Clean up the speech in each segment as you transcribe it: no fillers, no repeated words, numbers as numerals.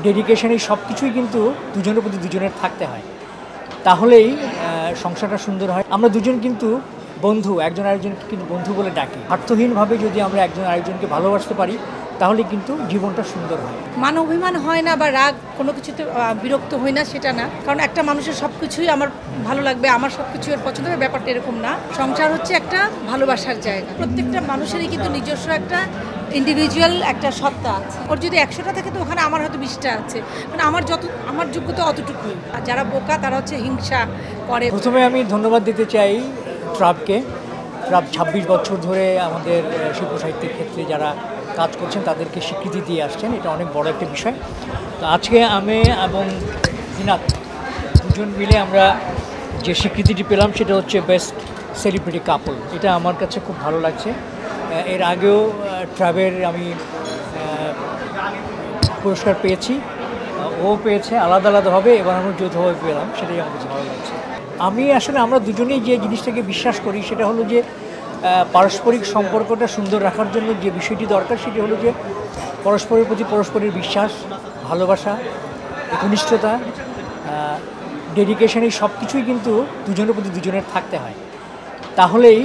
Dedication এই সব কিছুই কিন্তু দুজনের প্রতি দুজনের থাকতে হয়, তাহলেই সংসারটা সুন্দর হয়। আমরা দুজন কিন্তু বন্ধু, একজন আরেকজনকে কিন্তু বন্ধু বলে ডাকি। স্বার্থহীনভাবে যদি আমরা একজন আরেকজনকে ভালোবাসতে পারি তাহলে কিন্তু জীবনটা সুন্দর হয়। মান অভিমান হয় না বা রাগ কোনো কিছুতে বিরক্ত হই না, সেটা না। কারণ একটা মানুষের সব কিছুই আমার ভালো লাগবে, আমার সব কিছু এর পছন্দ হবে, ব্যাপারটা এরকম না। সংসার হচ্ছে একটা ভালোবাসার জায়গা। প্রত্যেকটা মানুষেরই কিন্তু নিজস্ব একটা ইন্ডিভিজুয়াল একটা সত্তা আছে। ওর যদি 100টা থাকে তো ওখানে আমার হয়তো 20টা আছে, মানে আমার যোগ্যতা অতটুকুই। আর যারা বোকা তারা হচ্ছে হিংসা করে। প্রথমে আমি ধন্যবাদ দিতে চাই ট্রাবকে। ট্রাব 26 বছর ধরে আমাদের শিল্প সাহিত্যের ক্ষেত্রে যারা কাজ করছেন তাদেরকে স্বীকৃতি দিয়ে আসছেন, এটা অনেক বড় একটা বিষয়। তো আজকে আমি এবং জিনাত দুজন মিলে আমরা যে স্বীকৃতিটি পেলাম সেটা হচ্ছে বেস্ট সেলিব্রিটি কাপল। এটা আমার কাছে খুব ভালো লাগছে। এর আগেও ট্রাবের আমি পুরস্কার পেয়েছি, ও পেয়েছে আলাদা আলাদাভাবে, এবার আমরা যৌথভাবে পেলাম, সেটাই আমার কাছে ভালো লাগছে। আমরা দুজনেই যে জিনিসটাকে বিশ্বাস করি সেটা হলো যে পারস্পরিক সম্পর্কটা সুন্দর রাখার জন্য যে বিষয়টি দরকার সেটি হলো যে পরস্পরের প্রতি পরস্পরের বিশ্বাস, ভালোবাসা, একনিষ্ঠতা, ডেডিকেশন এই সব কিছুই কিন্তু দুজনের প্রতি দুজনের থাকতে হয়, তাহলেই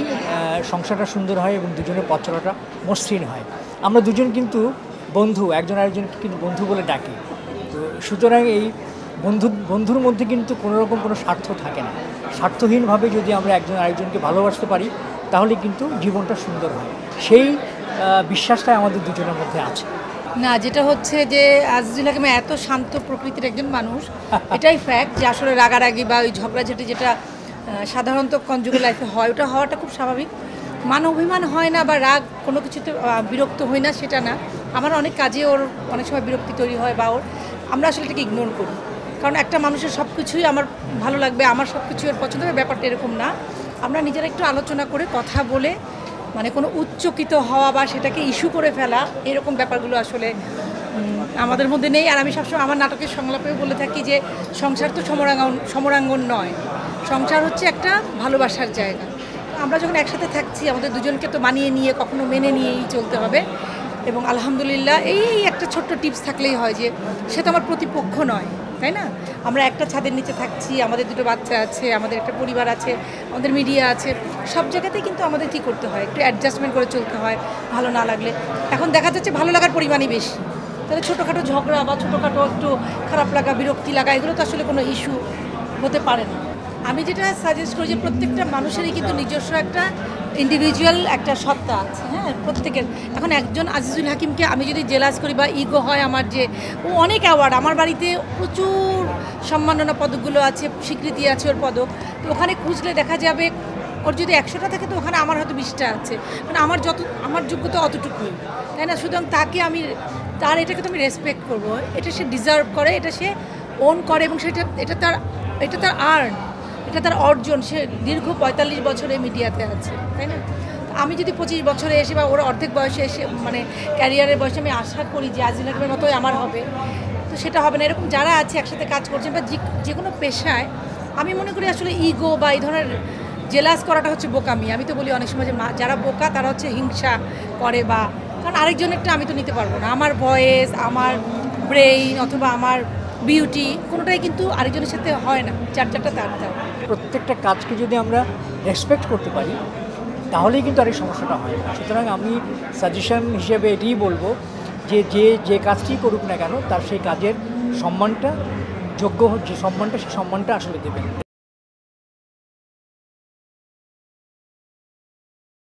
সংসারটা সুন্দর হয় এবং দুজনের পথ চলাটা মসৃণ হয়। আমরা দুজন কিন্তু বন্ধু, একজন আরেকজনকে কিন্তু বন্ধু বলে ডাকি। তো সুতরাং এই বন্ধুর মধ্যে কিন্তু কোনোরকম কোনো স্বার্থ থাকে না। স্বার্থহীনভাবে যদি আমরা একজন আরেকজনকে ভালোবাসতে পারি তাহলে কিন্তু জীবনটা সুন্দর হয়। সেই বিশ্বাসটাই আমাদের দুজনের মধ্যে আছে। না, যেটা হচ্ছে যে আজিজুল হাকিম এত শান্ত প্রকৃতির একজন মানুষ, এটাই ফ্যাক্ট যে আসলে রাগারাগি বা ওই ঝগড়াঝাটি যেটা সাধারণত কনজুগাল লাইফে হয়, ওটা হওয়াটা খুব স্বাভাবিক। মান অভিমান হয় না বা রাগ কোনো কিছুতে বিরক্ত হই না, সেটা না। আমার অনেক কাজে ওর অনেক সময় বিরক্তি তৈরি হয় বা আমরা আসলে এটাকে ইগনোর করি। কারণ একটা মানুষের সব কিছুই আমার ভালো লাগবে, আমার সব কিছু এর পছন্দ হবে, ব্যাপারটা এরকম না। আমরা নিজেরা একটু আলোচনা করে কথা বলে, মানে কোনো উচ্চকিত হওয়া বা সেটাকে ইস্যু করে ফেলা, এরকম ব্যাপারগুলো আসলে আমাদের মধ্যে নেই। আর আমি সবসময় আমার নাটকের সংলাপেও বলে থাকি যে সংসার তো সমরাঙ্গন নয়, সংসার হচ্ছে একটা ভালোবাসার জায়গা। আমরা যখন একসাথে থাকছি আমাদের দুজনকে তো মানিয়ে নিয়ে, কখনো মেনে নিয়েই চলতে হবে। এবং আলহামদুলিল্লাহ এই একটা ছোট্ট টিপস থাকলেই হয় যে সে তো আমার প্রতিপক্ষ নয়, তাই না? আমরা একটা ছাদের নিচে থাকছি, আমাদের দুটো বাচ্চা আছে, আমাদের একটা পরিবার আছে, আমাদের মিডিয়া আছে, সব জায়গাতেই কিন্তু আমাদের কী করতে হয়, একটু অ্যাডজাস্টমেন্ট করে চলতে হয় ভালো না লাগলে। এখন দেখা যাচ্ছে ভালো লাগার পরিমাণই বেশি, তাহলে ছোটোখাটো ঝগড়া বা ছোটোখাটো একটু খারাপ লাগা, বিরক্তি লাগা, এগুলো তো আসলে কোনো ইস্যু হতে পারে না। আমি যেটা সাজেস্ট করি যে প্রত্যেকটা মানুষেরই কিন্তু নিজস্ব একটা ইন্ডিভিজুয়াল একটা সত্তা আছে, হ্যাঁ, প্রত্যেকের। এখন একজন আজিজুল হাকিমকে আমি যদি জেলাস করি বা ইগো হয় আমার, যে ও অনেক অ্যাওয়ার্ড, আমার বাড়িতে প্রচুর সম্মাননা পদকগুলো আছে, স্বীকৃতি আছে ওর পদক, তো ওখানে খুঁজলে দেখা যাবে ওর যদি 100টা থাকে তো ওখানে আমার হয়তো 20টা আছে, মানে আমার যোগ্যতা অতটুকুই, তাই না? সুতরাং এটাকে তো আমি রেসপেক্ট করবো, এটা সে ডিজার্ভ করে, এটা সে ওন করে এবং এটা তার আর্ন, এটা তার অর্জন। সে দীর্ঘ 45 বছরে মিডিয়াতে আছে, তাই না? আমি যদি 25 বছরে এসে বা ওর অর্ধেক বয়সে এসে, মানে ক্যারিয়ারের বয়সে আমি আশা করি যে আজিজুল হাকিমের মতোই আমার হবে, তো সেটা হবে না। এরকম যারা আছে একসাথে কাজ করছেন বা যে কোনো পেশায়, আমি মনে করি আসলে ইগো বা এই ধরনের জেলাস করাটা হচ্ছে বোকামি। আমি তো বলি অনেক সময় যে যারা বোকা তারা হচ্ছে হিংসা করে, বা কারণ আরেকজনেরটা আমি তো নিতে পারবো না। আমার ভয়েস, আমার ব্রেইন অথবা আমার বিউটি কোনোটাই কিন্তু আরেকজনের সাথে হয় না, চারটা তার। প্রত্যেকটা কাজকে যদি আমরা রেসপেক্ট করতে পারি তাহলেই কিন্তু আর এই সমস্যাটা হয় না। সুতরাং আমি সাজেশন হিসেবে এটাই বলবো যে যে কাজটি করুক না কেন তার সেই কাজের সম্মানটা, যোগ্য যে সম্মানটা, সেই সম্মানটা আসলে দেবেন।